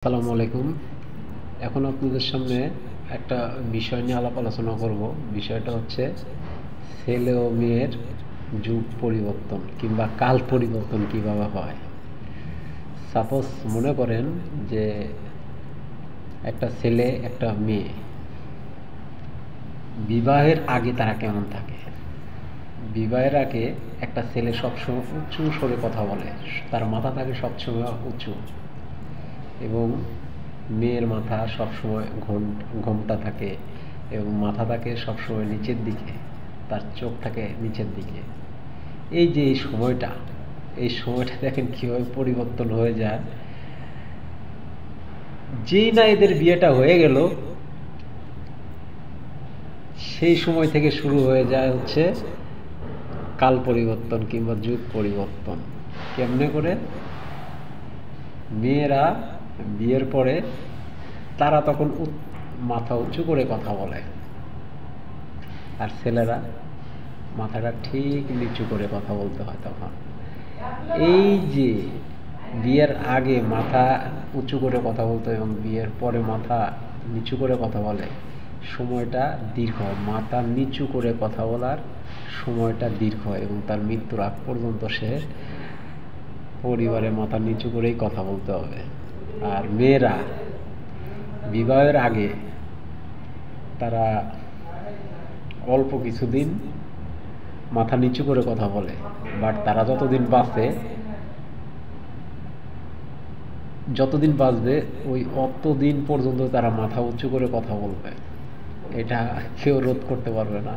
আসসালামু আলাইকুম। এখন আপনাদের সামনে একটা বিষয় নিয়ে আলাপ আলোচনা করব। বিষয়টা হচ্ছে ছেলে ও মেয়ের যুগ পরিবর্তন কিংবা কাল পরিবর্তন কিভাবে হয়। সাপোজ মনে করেন যে একটা ছেলে একটা মেয়ে বিবাহের আগে তারা কেমন থাকে। বিবাহের আগে একটা ছেলে সবসময় উঁচু স্বরে কথা বলে, তার মাথা থাকে সবসময় উঁচু, এবং মেয়ের মাথা সবসময় ঘোমটা থাকে এবং মাথা থাকে সবসময় নিচের দিকে, তার চোখ থাকে নিচের দিকে। এই যে এই সময়টা দেখেন কীভাবে পরিবর্তন হয়ে যায়। যেই না এদের বিয়েটা হয়ে গেল, সেই সময় থেকে শুরু হয়ে যায় হচ্ছে কাল পরিবর্তন কিংবা যুগ পরিবর্তন। কেমনে করে? মেয়েরা বিয়ের পরে তারা তখন মাথা উঁচু করে কথা বলে, আর ছেলেরা মাথাটা ঠিক নিচু করে কথা বলতে হয় তখন। এই যে বিয়ের আগে মাথা উঁচু করে কথা বলতো এবং বিয়ের পরে মাথা নিচু করে কথা বলে, সময়টা দীর্ঘ। মাথা নিচু করে কথা বলার সময়টা দীর্ঘ এবং তার মৃত্যুর আগ পর্যন্ত সে পরিবারে মাথা নিচু করেই কথা বলতে হবে। আর মেয়েরা বিবাহের আগে তারা অল্প কিছুদিন মাথা নিচু করে কথা বলে, বাট তারা যতদিন বাঁচবে ওই অতদিন পর্যন্ত তারা মাথা উঁচু করে কথা বলবে। এটা কেউ রোধ করতে পারবে না।